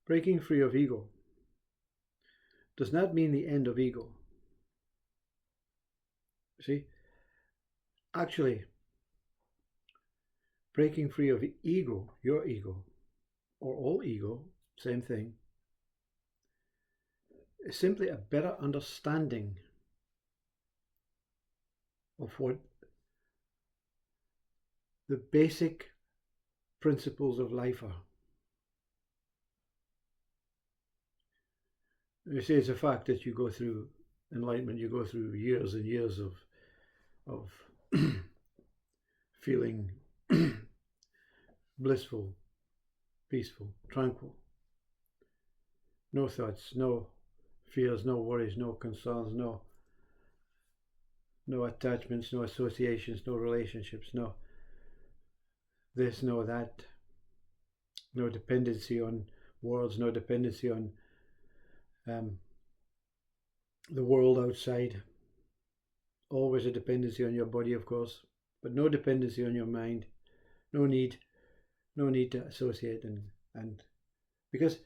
breaking free of ego does not mean the end of ego. See, actually, breaking free of ego, your ego, or all ego, same thing, is simply a better understanding of what the basic principles of life are. You see, it's a fact that you go through enlightenment, you go through years and years of feeling blissful, peaceful, tranquil. No thoughts, no fears, no worries, no concerns, no attachments, no associations, no relationships, no this, no that, no dependency on words, no dependency on the world outside. Always a dependency on your body, of course, but no dependency on your mind. No need to associate and because,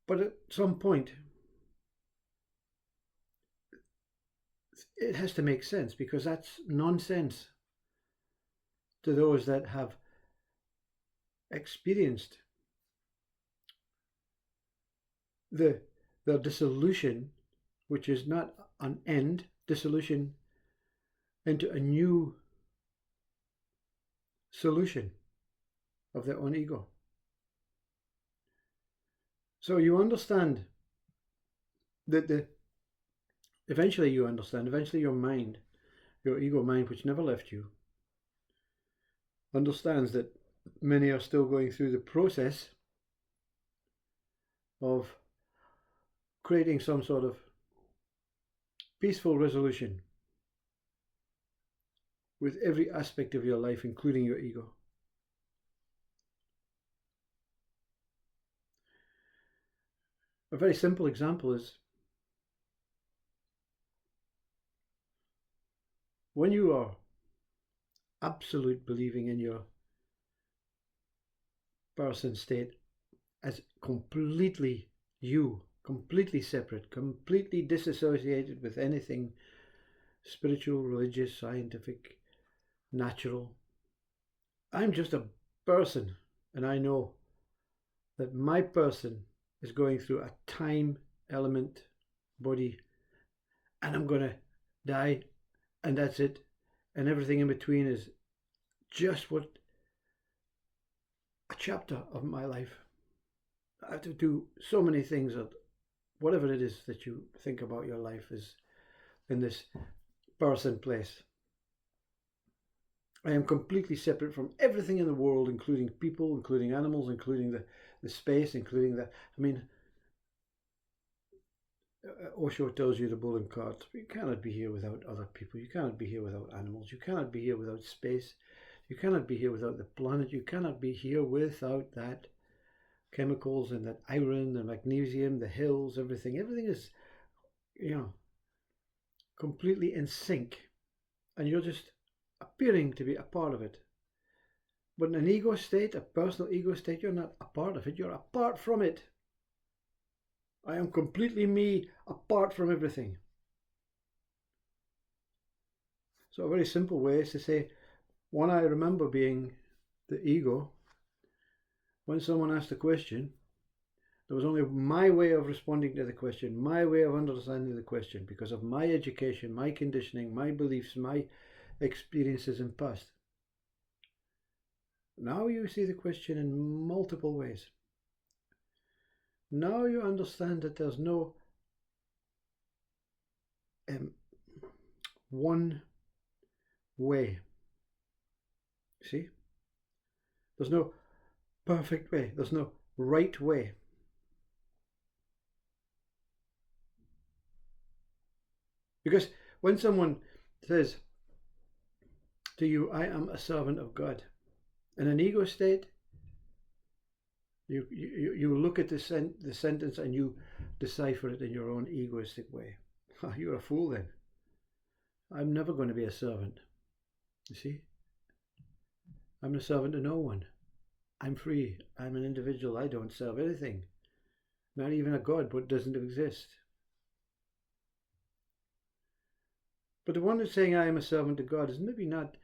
but at some point it has to make sense, because that's nonsense to those that have experienced their dissolution, which is not an end, dissolution into a new solution of their own ego. So you understand that eventually your mind, your ego mind, which never left you, understands that many are still going through the process of creating some sort of peaceful resolution with every aspect of your life, including your ego. A very simple example is when you are absolute believing in your person state as completely you, completely separate, completely disassociated with anything spiritual, religious, scientific, natural. I'm just a person, and I know that my person is going through a time element body, and I'm going to die, and that's it, and everything in between is just what a chapter of my life. I have to do so many things that whatever it is that you think about your life is in this person place. I am completely separate from everything in the world, including people, including animals, including the space, including the, I mean, Osho tells you the bull and cart. You cannot be here without other people. You cannot be here without animals. You cannot be here without space. You cannot be here without the planet. You cannot be here without that chemicals and that iron, the magnesium, the hills, everything. Everything is, completely in sync. And you're just appearing to be a part of it. But in an ego state, a personal ego state, you're not a part of it. You're apart from it. I am completely me, apart from everything. So a very simple way is to say, when I remember being the ego, when someone asked a question, there was only my way of responding to the question, my way of understanding the question, because of my education, my conditioning, my beliefs, my experiences in the past. Now you see the question in multiple ways. Now you understand that there's no one way. See? There's no perfect way. There's no right way. Because when someone says to you, I am a servant of God, in an ego state, you look at the sentence and you decipher it in your own egoistic way. You're a fool then. I'm never going to be a servant. You see? I'm a servant to no one. I'm free. I'm an individual. I don't serve anything. Not even a God, but doesn't exist. But the one who's saying I am a servant to God is maybe not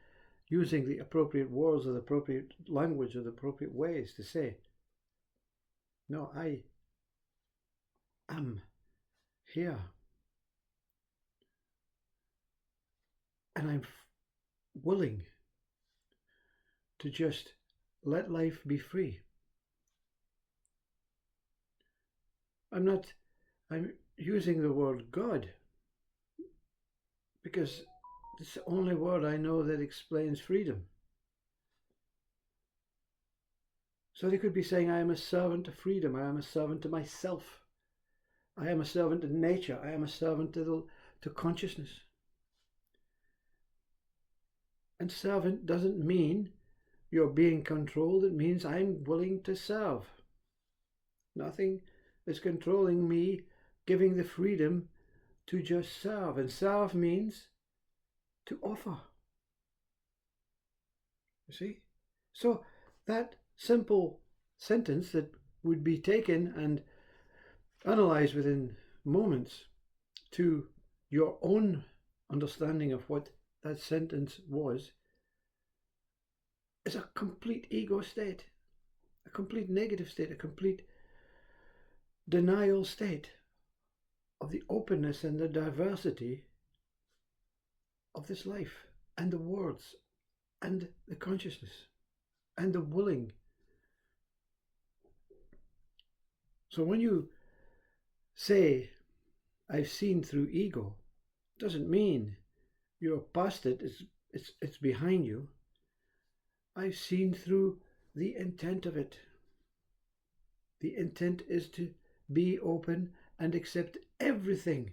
using the appropriate words or the appropriate language or the appropriate ways to say, no, I am here. And I'm willing to just let life be free. I'm using the word God because it's the only word I know that explains freedom. So they could be saying, I am a servant to freedom. I am a servant to myself. I am a servant to nature. I am a servant to consciousness. And servant doesn't mean you're being controlled. It means I'm willing to serve. Nothing is controlling me, giving the freedom to just serve. And serve means to offer. You see? So that simple sentence that would be taken and analysed within moments to your own understanding of what that sentence was is a complete ego state, a complete negative state, a complete denial state of the openness and the diversity of this life and the words and the consciousness and the willing. So when you say, I've seen through ego, doesn't mean you're past it, it's behind you. I've seen through the intent of it. The intent is to be open and accept everything,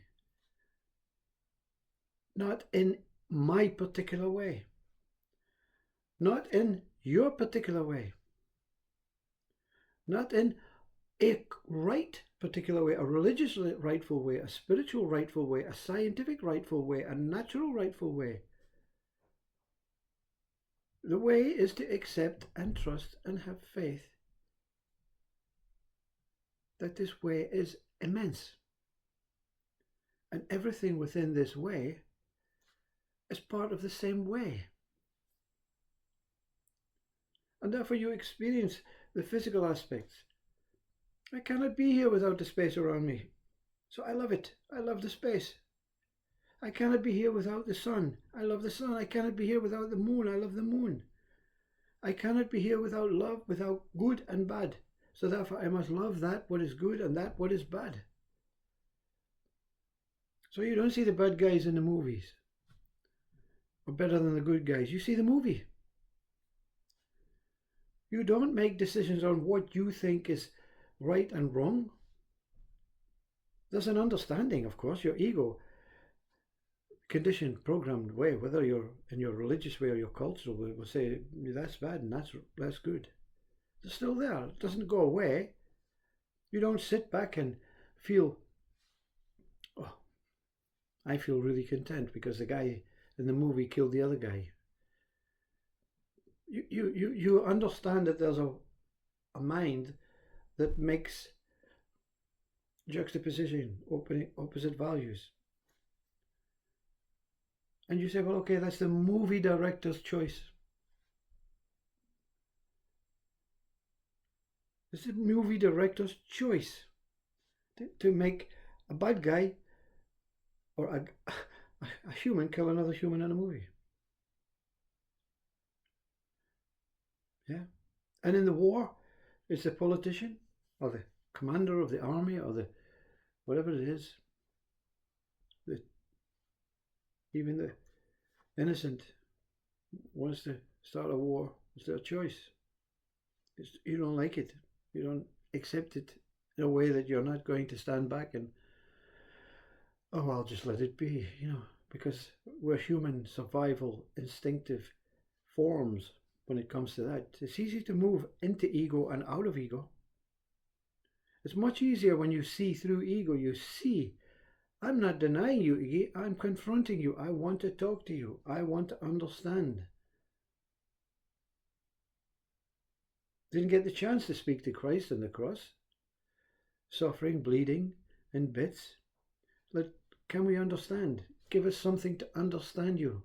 not in my particular way, not in your particular way, not in a right particular way, a religiously rightful way, a spiritual rightful way, a scientific rightful way, a natural rightful way. The way is to accept and trust and have faith that this way is immense. And everything within this way is part of the same way. And therefore you experience the physical aspects. I cannot be here without the space around me. So I love it. I love the space. I cannot be here without the sun. I love the sun. I cannot be here without the moon. I love the moon. I cannot be here without love, without good and bad. So therefore I must love that what is good and that what is bad. So you don't see the bad guys in the movies or better than the good guys. You see the movie. You don't make decisions on what you think is right and wrong. There's an understanding, of course, your ego, conditioned, programmed way, whether you're in your religious way or your cultural way, will say that's bad and that's good. It's still there. It doesn't go away. You don't sit back and feel, oh, I feel really content because the guy in the movie killed the other guy. You understand that there's a mind that makes juxtaposition, opposite values. And you say, well, okay, that's the movie director's choice. It's the movie director's choice to make a bad guy or a human kill another human in a movie. Yeah. And in the war, it's the politician or the commander of the army or the whatever it is. Even the innocent wants to start a war. It's their choice. You don't like it. You don't accept it in a way that you're not going to stand back and, oh, I'll just let it be, because we're human survival instinctive forms when it comes to that. It's easy to move into ego and out of ego. It's much easier when you see through ego. You see, I'm not denying you, Iggy. I'm confronting you. I want to talk to you. I want to understand. Didn't get the chance to speak to Christ on the cross, suffering, bleeding in bits. Can we understand? Give us something to understand you.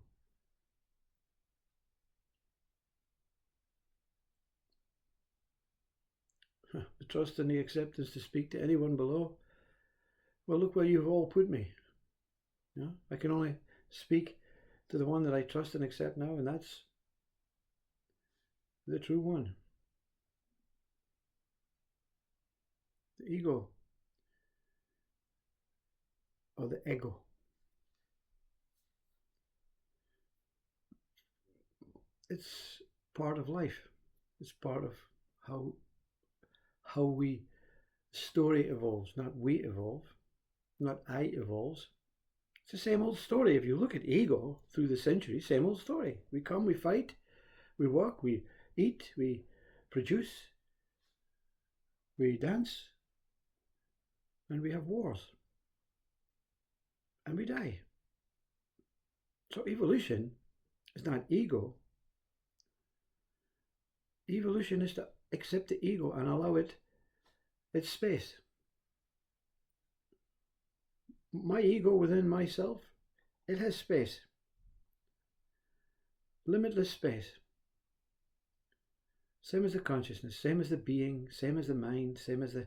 The trust and the acceptance to speak to anyone below. Well, look where you've all put me. I can only speak to the one that I trust and accept now, and that's the true one. The ego, or the ego. It's part of life. It's part of how we story evolves, not we evolve, not I evolves. It's the same old story. If you look at ego through the centuries, same old story. We come, we fight, we work, we eat, we produce, we dance, and we have wars, and we die. So evolution is not ego. Evolution is to accept the ego and allow it its space. My ego within myself, it has space. Limitless space. Same as the consciousness, same as the being, same as the mind, same as the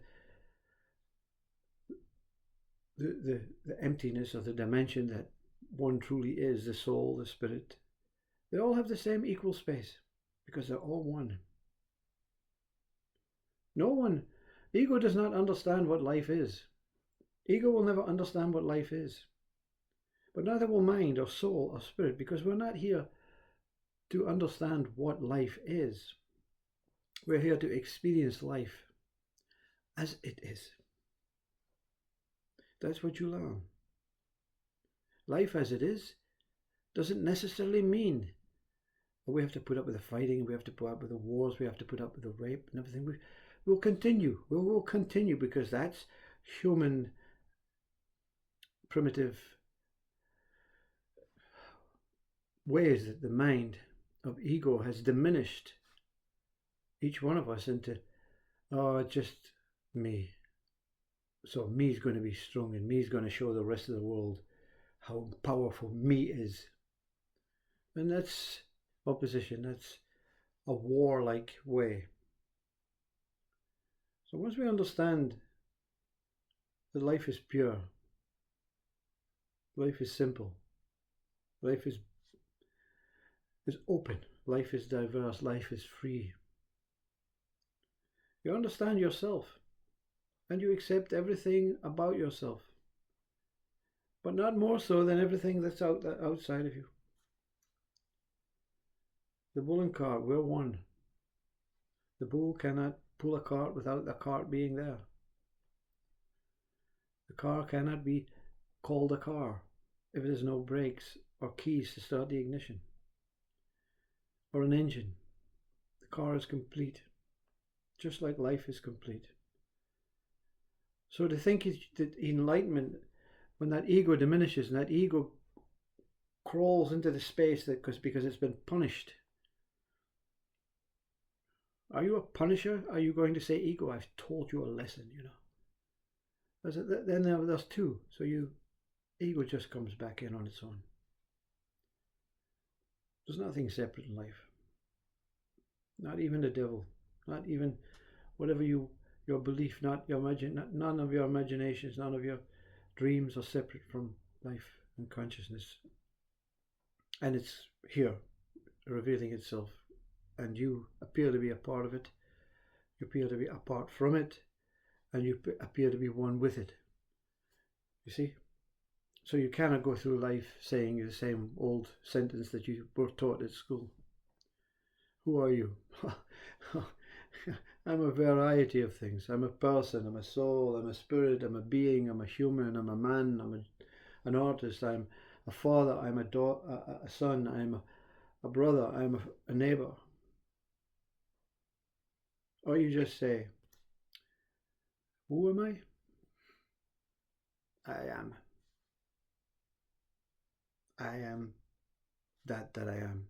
emptiness of the dimension that one truly is, the soul, the spirit. They all have the same equal space because they're all one. No one, ego does not understand what life is. Ego will never understand what life is. But neither will mind or soul or spirit, because we're not here to understand what life is. We're here to experience life as it is. That's what you learn. Life as it is doesn't necessarily mean we have to put up with the fighting, we have to put up with the wars, we have to put up with the rape and everything. We'll continue. We'll continue because that's human primitive ways that the mind of ego has diminished each one of us into, just me. So me's going to be strong and me's going to show the rest of the world how powerful me is. And that's opposition. That's a warlike way. So once we understand that life is pure, life is simple, life is open, life is diverse, life is free, you understand yourself and you accept everything about yourself, but not more so than everything that's outside of you. The bull and cart, we're one. The bull cannot pull a cart without the cart being there. The car cannot be called a car if it has no brakes or keys to start the ignition, or an engine. The car is complete, just like life is complete. So to think that enlightenment, when that ego diminishes and that ego crawls into the space because it's been punished. Are you a punisher? Are you going to say, ego, I've taught you a lesson, Then there's two. So ego just comes back in on its own. There's nothing separate in life. Not even the devil. Not even whatever your belief, none of your imaginations, none of your dreams are separate from life and consciousness. And it's here, revealing itself. And you appear to be a part of it. You appear to be apart from it. And you appear to be one with it. You see? So you cannot go through life saying the same old sentence that you were taught at school. Who are you? I'm a variety of things. I'm a person, I'm a soul, I'm a spirit, I'm a being, I'm a human, I'm a man, I'm an artist, I'm a father, I'm a son, I'm a brother, I'm a neighbor. Or you just say, who am I? I am that I am.